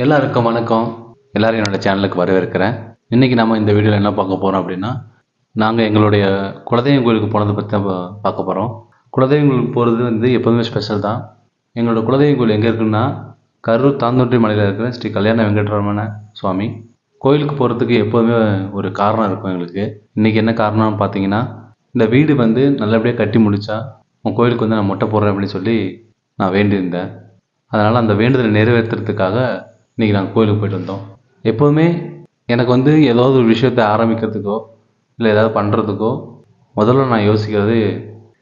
எல்லாருக்கும் வணக்கம். எல்லாரும் என்னோட சேனலுக்கு வரவேற்கிறேன். இன்றைக்கி நம்ம இந்த வீடியோவில் என்ன பார்க்க போகிறோம் அப்படின்னா, நாங்கள் எங்களுடைய குலதெய்வம் கோயிலுக்கு போனதை பற்றி தான் பார்க்க போகிறோம். குலதெய்வம் கோயிலுக்கு போகிறது எப்போதுமே ஸ்பெஷல் தான். எங்களோட குலதெய்வம் கோயில் எங்கே இருக்குன்னா, கரூர் தாந்தோன்றி மலையில் இருக்கிற ஸ்ரீ கல்யாண வெங்கடரமண சுவாமி கோயிலுக்கு போகிறதுக்கு எப்போதுமே ஒரு காரணம் இருக்கும் எங்களுக்கு. இன்றைக்கி என்ன காரணம்னு பார்த்தீங்கன்னா, இந்த வீடு நல்லபடியாக கட்டி முடித்தா உன் கோயிலுக்கு நான் மொட்டை போடுறேன் அப்படின்னு சொல்லி நான் வேண்டியிருந்தேன். அதனால் அந்த வேண்டுதலை நிறைவேற்றுறதுக்காக இன்றைக்கி நாங்கள் கோயிலுக்கு போயிட்டு வந்தோம். எப்போதுமே எனக்கு ஏதாவது ஒரு விஷயத்தை ஆரம்பிக்கிறதுக்கோ இல்லை ஏதாவது பண்ணுறதுக்கோ முதல்ல நான் யோசிக்கிறது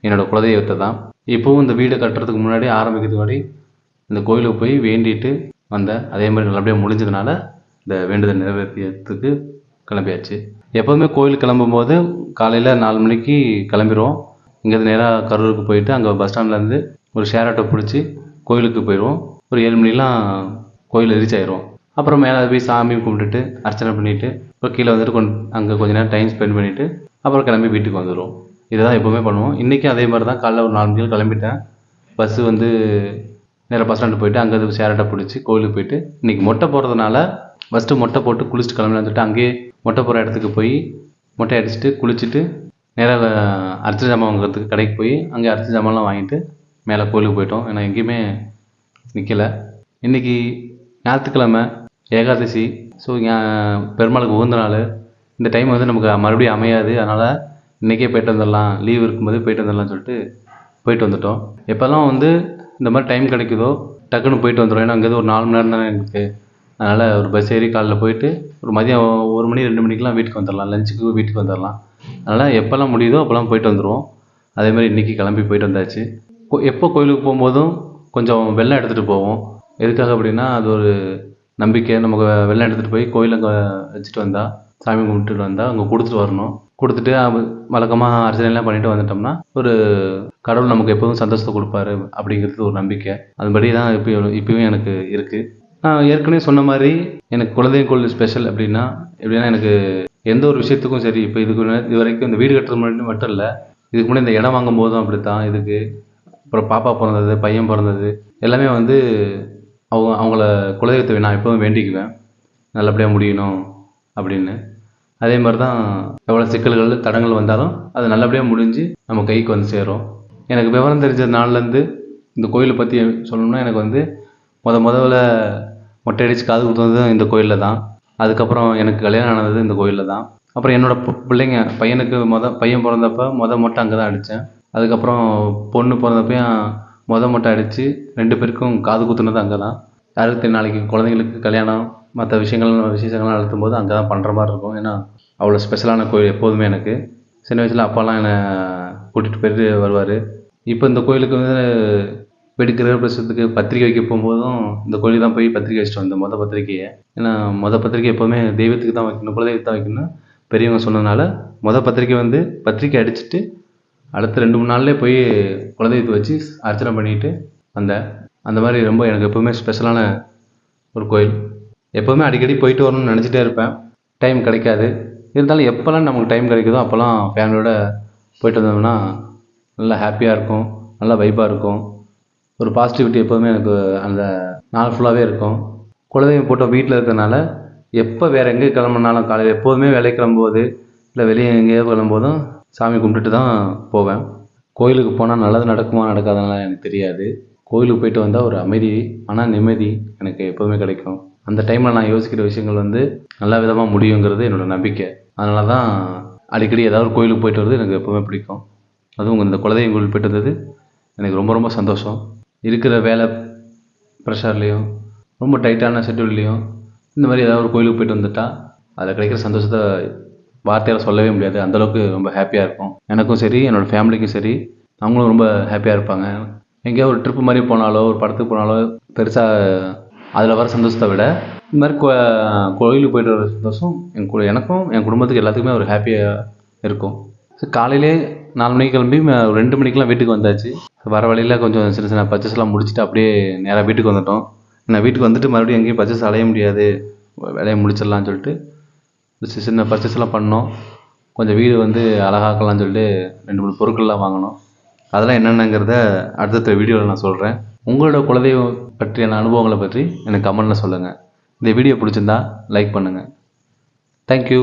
என்னோடய குலதெய்வத்தை தான். இப்போவும் இந்த வீடை கட்டுறதுக்கு முன்னாடி ஆரம்பிக்கிறதுக்கு முன்னாடி இந்த கோயிலுக்கு போய் வேண்டிட்டு வந்தேன். அதே மாதிரி நல்லபடியாக முடிஞ்சதுனால இந்த வேண்டுதல் நிறைவேற்றியதுக்கு கிளம்பியாச்சு. எப்போதுமே கோயிலுக்கு கிளம்பும்போது காலையில் 4 மணிக்கு கிளம்பிடுவோம். இங்கேருந்து நேராக கரூருக்கு போயிட்டு அங்கே பஸ் ஸ்டாண்ட்லேருந்து ஒரு ஷேர் ஆட்டோ பிடிச்சி கோயிலுக்கு போயிடுவோம். ஒரு 7 மணிலாம் கோயில் ரீச் ஆயிடுவோம். அப்புறம் மேலே போய் சாமி கும்பிட்டுட்டு அர்ச்சனை பண்ணிவிட்டு அப்புறம் கீழே வந்துட்டு அங்கே கொஞ்ச நேரம் டைம் ஸ்பெண்ட் பண்ணிவிட்டு அப்புறம் கிளம்பி வீட்டுக்கு வந்துடுவோம். இதை தான் எப்போவுமே பண்ணுவோம். இன்றைக்கும் அதே மாதிரி தான். காலைல ஒரு 4 மணிக்கு கிளம்பிட்டேன். பஸ்ஸு நேராக பஸ் ஸ்டாண்டு போயிட்டு அங்கே ஷேர் ஆட்டோ பிடிச்சி கோயிலுக்கு போயிட்டு இன்றைக்கி மொட்டை போடுறதுனால ஃபஸ்ட்டு மொட்டை போட்டு குளிச்சுட்டு கிளம்பலான்னு சொல்லிட்டு அங்கேயே மொட்டை போடுற இடத்துக்கு போய் மொட்டை அடிச்சுட்டு குளிச்சுட்டு நேராக அர்ச்சனை ஜாமான் வாங்குறதுக்கு கடைக்கு போய் அங்கே அர்ச்சனை ஜாமான்லாம் வாங்கிட்டு மேலே கோயிலுக்கு போயிட்டோம். ஏன்னா எங்கேயுமே நிற்கலை. இன்றைக்கி ஞாயிற்றுக்கிழமை ஏகாதசி. ஸோ பெருமாளுக்கு உகந்த நாள். இந்த டைம் நமக்கு மறுபடியும் அமையாது. அதனால் இன்றைக்கே போய்ட்டு வந்துடலாம், லீவ் இருக்கும்போது போய்ட்டு வந்துடலாம்னு சொல்லிட்டு போயிட்டு வந்துட்டோம். எப்போல்லாம் இந்த மாதிரி டைம் கிடைக்குதோ டக்குன்னு போயிட்டு வந்துடும். ஏன்னா அங்கேருந்து ஒரு 4 மணி நேரம் தானே எனக்கு. அதனால் ஒரு பஸ் ஏறி காலைல போயிட்டு ஒரு மதியம் 1 மணி 2 மணிக்கெலாம் வீட்டுக்கு வந்துடலாம், லஞ்சுக்கு வீட்டுக்கு வந்துடலாம். அதனால் எப்போல்லாம் முடியுதோ அப்போல்லாம் போயிட்டு வந்துடுவோம். அதேமாதிரி இன்றைக்கி கிளம்பி போயிட்டு வந்தாச்சு. எப்போ கோயிலுக்கு போகும்போதும் கொஞ்சம் வெல்லம் எடுத்துகிட்டு போவோம். எதுக்காக அப்படின்னா, அது ஒரு நம்பிக்கை. நமக்கு வெல்லம் எடுத்துகிட்டு போய் கோயிலில் அங்கே வச்சுட்டு வந்தால், சாமி கும்பிட்டுட்டு வந்தால் அங்கே கொடுத்துட்டு வரணும். கொடுத்துட்டு வழக்கமாக அர்ச்சனைலாம் பண்ணிட்டு வந்துட்டோம்னா ஒரு கடவுள் நமக்கு எப்போதும் சந்தோஷத்தை கொடுப்பாரு அப்படிங்கிறது ஒரு நம்பிக்கை. அதுபடி தான் இப்போயும் எனக்கு இருக்குது. நான் ஏற்கனவே சொன்ன மாதிரி எனக்கு குலதெய்வம் கோயில் ஸ்பெஷல் எப்படின்னா எனக்கு எந்த ஒரு விஷயத்துக்கும் சரி, இப்போ இது வரைக்கும் இந்த வீடு கட்டுறது முன்னாடி மட்டும் இல்லை, இதுக்கு முன்னாடி இந்த இடம் வாங்கும் போதும் அப்படி தான். அப்புறம் பாப்பா பிறந்தது, பையன் பிறந்தது, எல்லாமே அவங்கள குலதெய்வத்தை நான் எப்போதும் வேண்டிக்குவேன், நல்லபடியாக முடியணும் அப்படின்னு. அதே மாதிரி தான் எவ்வளோ சிக்கல்கள் தடங்கள் வந்தாலும் அது நல்லபடியாக முடிஞ்சு நம்ம கைக்கு சேரும். எனக்கு விவரம் தெரிஞ்ச நாள்லேருந்து இந்த கோயிலை பற்றி சொல்லணும்னா, எனக்கு முதல்ல மொட்டை அடித்து காது குத்துனது இந்த கோயிலில் தான். அதுக்கப்புறம் எனக்கு கல்யாணம் ஆனது இந்த கோயிலில் தான். அப்புறம் என்னோடய பையனுக்கு பையன் பிறந்தப்போ மொட்டை அங்கே தான் அடித்தேன். அதுக்கப்புறம் பொண்ணு பிறந்தப்பையும் மொட்டை அடித்து 2 பேருக்கும் காது குத்துனது அங்கே தான். யாருக்கு நாளைக்கு குழந்தைங்களுக்கு கல்யாணம் மற்ற விசேஷங்கள்லாம் நடத்தும் போது அங்கே தான் பண்ணுற மாதிரி இருக்கும். ஏன்னா அவ்வளோ ஸ்பெஷலான கோயில் எப்போதுமே எனக்கு. சின்ன வயசில் அப்பாலாம் என்னை கூட்டிகிட்டு போயிட்டு வருவார். இப்போ இந்த கோயிலுக்கு வீடு கிரகப்பிரவேசத்துக்கு பத்திரிக்கை வைக்க போகும்போதும் இந்த கோயிலுக்கு தான் போய் பத்திரிக்கை வச்சுட்டு வந்தேன், பத்திரிக்கையை. ஏன்னா பத்திரிக்கை எப்போதுமே தெய்வத்துக்கு தான் வைக்கணும், குலதெய்வத்தை தான் வைக்கணும் பெரியவங்க சொன்னதுனால பத்திரிக்கை பத்திரிக்கை அடிச்சுட்டு அடுத்த 2-3 நாள்லேயே போய் குலதெய்வத்தை வச்சு அர்ச்சனை பண்ணிட்டு வந்தேன். அந்த மாதிரி ரொம்ப எனக்கு எப்போவுமே ஸ்பெஷலான ஒரு கோயில். எப்போவுமே அடிக்கடி போயிட்டு வரணும்னு நினச்சிட்டே இருப்பேன். டைம் கிடைக்காது. இருந்தாலும் எப்போல்லாம் நமக்கு டைம் கிடைக்குதோ அப்போல்லாம் ஃபேமிலியோடு போயிட்டு வந்தோம்னா நல்லா ஹாப்பியாக இருக்கும், நல்லா வைப்பாக இருக்கும். ஒரு பாசிட்டிவிட்டி எப்போதுமே எனக்கு அந்த நாள் ஃபுல்லாகவே இருக்கும். குலதெய்வம் போட்டோ வீட்டில் இருக்கிறதுனால எப்போ வேறு எங்கே கிளம்புனாலும் காலையில் எப்போதுமே வேலைக்கு கிளம்பும்போது இல்லை வெளியே எங்கேயாவது கிளம்பும்போதும் சாமி கும்பிட்டுட்டு தான் போவேன். கோயிலுக்கு போனால் நல்லது நடக்குமா நடக்காதனால எனக்கு தெரியாது. கோயிலுக்கு போயிட்டு வந்தால் ஒரு அமைதி, ஆனால் நிம்மதி எனக்கு எப்போதுமே கிடைக்கும். அந்த டைமில் நான் யோசிக்கிற விஷயங்கள் நல்ல விதமாக முடியுங்கிறது என்னோடய நம்பிக்கை. அதனால தான் அடிக்கடி ஏதாவது ஒரு கோயிலுக்கு போயிட்டு வருது எனக்கு எப்போவுமே பிடிக்கும். அதுவும் இந்த குலதெய்வம் கோயில் போயிட்டு வந்தது எனக்கு ரொம்ப ரொம்ப சந்தோஷம். இருக்கிற வேலை ப்ரெஷர்லேயும் ரொம்ப டைட்டான ஷெட்யூல்லையும் இந்த மாதிரி ஏதாவது ஒரு கோயிலுக்கு போயிட்டு வந்துட்டால் அதில் கிடைக்கிற சந்தோஷத்தை வார்த்தையால் சொல்லவே முடியாது. அந்தளவுக்கு ரொம்ப ஹாப்பியாக இருக்கும். எனக்கும் சரி, என்னோடய ஃபேமிலிக்கும் சரி, அவங்களும் ரொம்ப ஹாப்பியாக இருப்பாங்க. எங்கேயாவது ஒரு ட்ரிப்பு மாதிரி போனாலோ ஒரு படத்துக்கு போனாலோ பெருசாக அதில் வர சந்தோஷத்தை விட இந்த மாதிரி கோயிலுக்கு போய்ட்டு வர சந்தோஷம் எனக்கும் என் குடும்பத்துக்கு எல்லாத்துக்குமே ஒரு ஹாப்பியாக இருக்கும். ஸோ காலையிலே 4 மணிக்கு கிளம்பி 2 மணிக்கெலாம் வீட்டுக்கு வந்தாச்சு. வர வழியில் கொஞ்சம் சின்ன சின்ன பர்ச்சேஸ்லாம் முடிச்சுட்டு அப்படியே நேராக வீட்டுக்கு வந்துட்டோம். நான் வீட்டுக்கு வந்துட்டு மறுபடியும் எங்கேயும் பர்ச்சேஸ் அலைய முடியாது, வேலையை முடிச்சிடலான்னு சொல்லிட்டு சின்ன பர்ச்சேஸ்லாம் பண்ணோம். கொஞ்சம் வீடு அழகாக்கலாம்னு சொல்லிட்டு 2-3 பொருட்கள்லாம் வாங்கினோம். அதெல்லாம் என்னென்னங்கிறத அடுத்த வீடியோவில் நான் சொல்கிறேன். உங்களோட குலதெய்வம் பற்றியான அனுபவங்களை பற்றி எனக்கு கமெண்ட்டில் சொல்லுங்கள். இந்த வீடியோ பிடிச்சிருந்தா லைக் பண்ணுங்கள். தேங்க்யூ.